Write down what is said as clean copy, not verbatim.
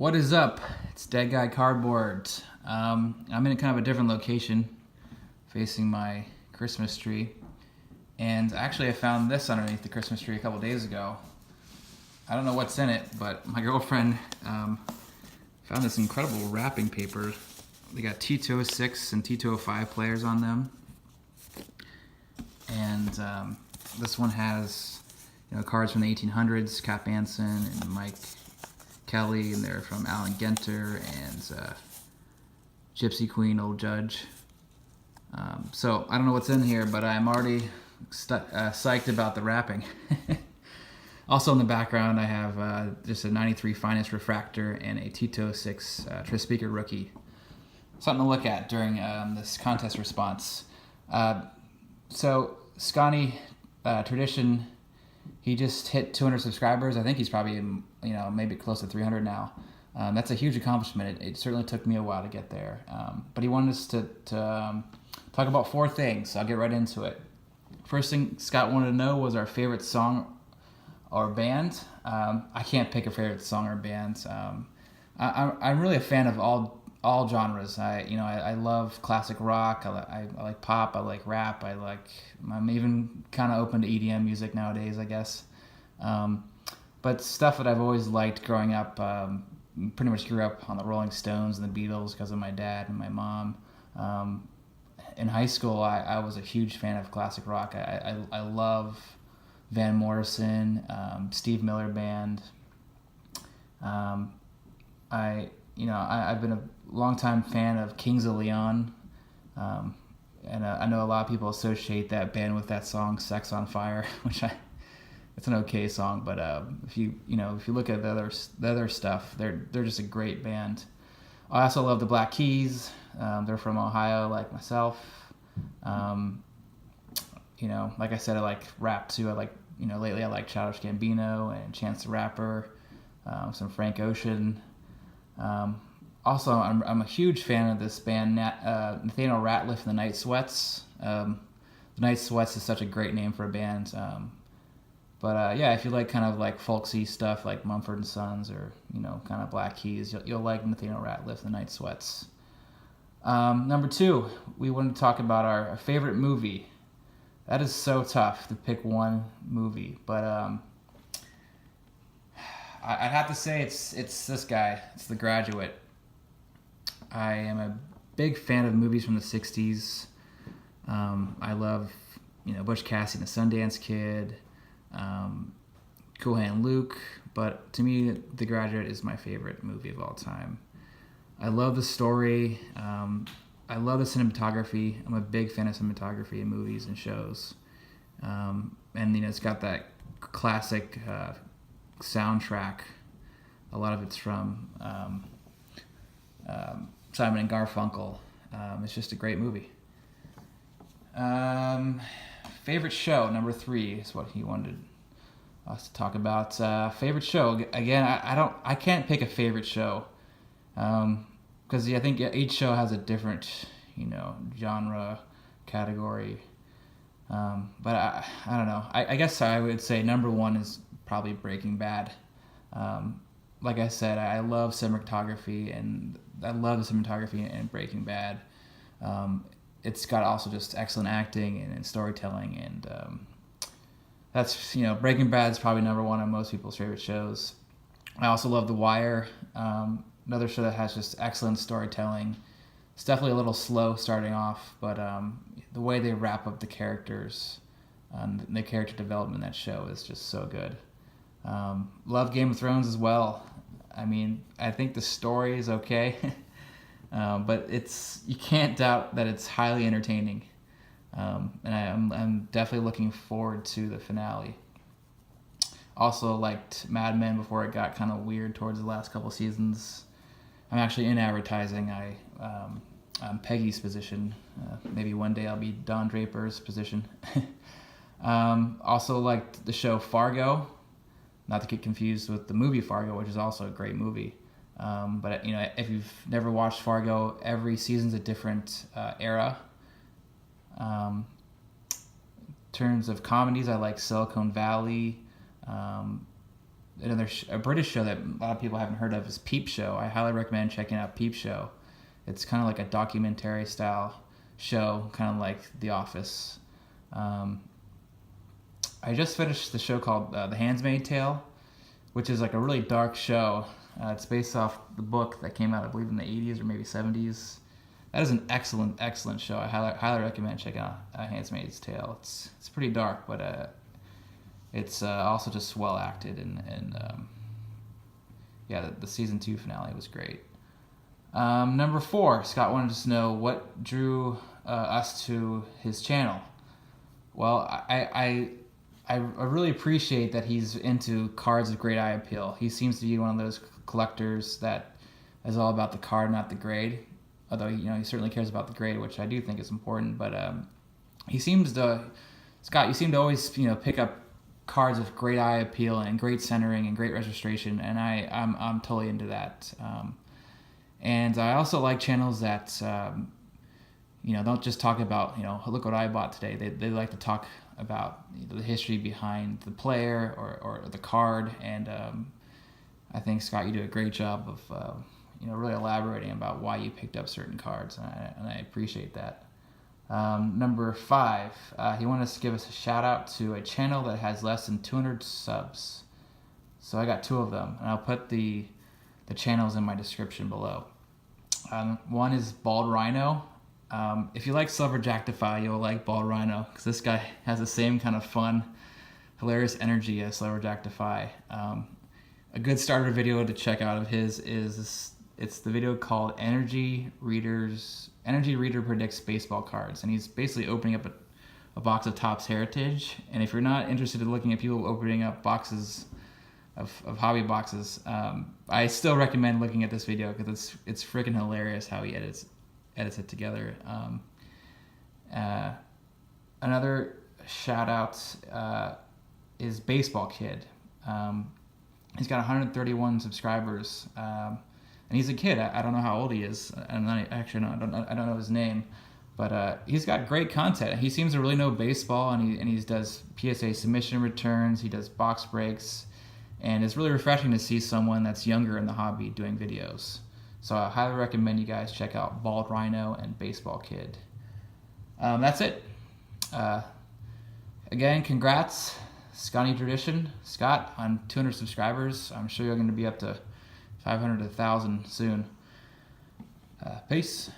What is up? It's Dead Guy Cardboard. I'm in kind of a different location, facing my Christmas tree, and actually I found this underneath the Christmas tree a couple days ago. I don't know what's in it, but my girlfriend found this incredible wrapping paper. They got T206 and T205 players on them, and this one has cards from the 1800s, Cap Anson and Mike Kelly, and they're from Allen Genter and Gypsy Queen, Old Judge. So I don't know what's in here, but I'm already psyched about the wrapping. Also in the background, I have just a 93 Finest Refractor and a T206 Trispeaker Rookie. Something to look at during this contest response. So Sconnie, Tradition, he just hit 200 subscribers. I think he's probably maybe close to 300 now. That's a huge accomplishment. It certainly took me a while to get there. But he wanted us to talk about 4 things. So I'll get right into it. First thing Scott wanted to know was our favorite song or band. I can't pick a favorite song or band. I'm really a fan of all genres. I love classic rock. I like pop. I like rap. I'm even kind of open to EDM music nowadays, I guess. But stuff that I've always liked growing up. Pretty much grew up on the Rolling Stones and the Beatles because of my dad and my mom. In high school, I was a huge fan of classic rock. I love Van Morrison, Steve Miller Band. I've been a longtime fan of Kings of Leon, and I know a lot of people associate that band with that song "Sex on Fire," which it's an okay song, but if you look at the other stuff, they're just a great band. I also love the Black Keys. They're from Ohio, like myself. Like I said, I like rap too. Lately I like Childish Gambino and Chance the Rapper, some Frank Ocean. Also, I'm a huge fan of this band, Nathaniel Rateliff and the Night Sweats. The Night Sweats is such a great name for a band. But if you like kind of like folksy stuff like Mumford & Sons or, kind of Black Keys, you'll like Nathaniel Rateliff and the Night Sweats. Number 2, we wanted to talk about our favorite movie. That is so tough to pick one movie, but I'd have to say it's this guy. It's The Graduate. I am a big fan of movies from the 60s. I love, Butch Cassidy and the Sundance Kid, Cool Hand Luke, but to me, The Graduate is my favorite movie of all time. I love the story. I love the cinematography. I'm a big fan of cinematography in movies and shows. And it's got that classic soundtrack. A lot of it's from Simon and Garfunkel. It's just a great movie. Favorite show, number 3, is what he wanted us to talk about. Favorite show, again, I can't pick a favorite show, because I think each show has a different genre, category. But I don't know. I guess I would say number 1 is probably Breaking Bad. Like I said, I love cinematography, and I love the cinematography in Breaking Bad. It's got also just excellent acting and storytelling, and that's Breaking Bad is probably number 1 on most people's favorite shows. I also love The Wire, another show that has just excellent storytelling. It's definitely a little slow starting off, but the way they wrap up the characters, the character development in that show is just so good. Love Game of Thrones as well. I think the story is okay, but you can't doubt that it's highly entertaining. And I'm definitely looking forward to the finale. Also liked Mad Men before it got kind of weird towards the last couple seasons. I'm actually in advertising. I'm Peggy's position. Maybe one day I'll be Don Draper's position. Also liked the show Fargo. Not to get confused with the movie Fargo, which is also a great movie. But if you've never watched Fargo, every season's a different era. In terms of comedies, I like Silicon Valley, a British show that a lot of people haven't heard of is Peep Show. I highly recommend checking out Peep Show. It's kind of like a documentary style show, kind of like The Office. I just finished the show called The Handmaid's Tale, which is like a really dark show. It's based off the book that came out, I believe, in the 80s or maybe 70s. That is an excellent, excellent show. I highly recommend checking out Handmaid's Tale. It's pretty dark, but it's also just well acted, and yeah, the season 2 finale was great. Number 4, Scott wanted us to know what drew us to his channel. Well, I really appreciate that he's into cards of great eye appeal. He seems to be one of those collectors that is all about the card, not the grade. Although he certainly cares about the grade, which I do think is important. But he seems to, Scott, you seem to always pick up cards with great eye appeal and great centering and great registration, and I'm totally into that. And I also like channels that don't just talk about look what I bought today. They like to talk about the history behind the player or the card, and I think, Scott, you do a great job of really elaborating about why you picked up certain cards, and I appreciate that. Number 5, he wanted us to give us a shout out to a channel that has less than 200 subs. So I got 2 of them, and I'll put the channels in my description below. One is Bald Rhino. If you like Silverjactify, you'll like Bald Rhino, because this guy has the same kind of fun, hilarious energy as Silverjactify. A good starter video to check out of his is it's the video called Energy Reader Predicts Baseball Cards, and he's basically opening up a box of Topps Heritage. And if you're not interested in looking at people opening up boxes of hobby boxes, I still recommend looking at this video, because it's freaking hilarious how he edits it together. Another shout out is Baseball Kid. He's got 131 subscribers, and he's a kid. I don't know how old he is, and I don't know his name, but he's got great content. He seems to really know baseball, and he does PSA submission returns. He does box breaks, and it's really refreshing to see someone that's younger in the hobby doing videos. So I highly recommend you guys check out Bald Rhino and Baseball Kid. That's it. Again, congrats, Sconnie Tradition, Scott, on 200 subscribers. I'm sure you're going to be up to 500 to 1,000 soon. Peace.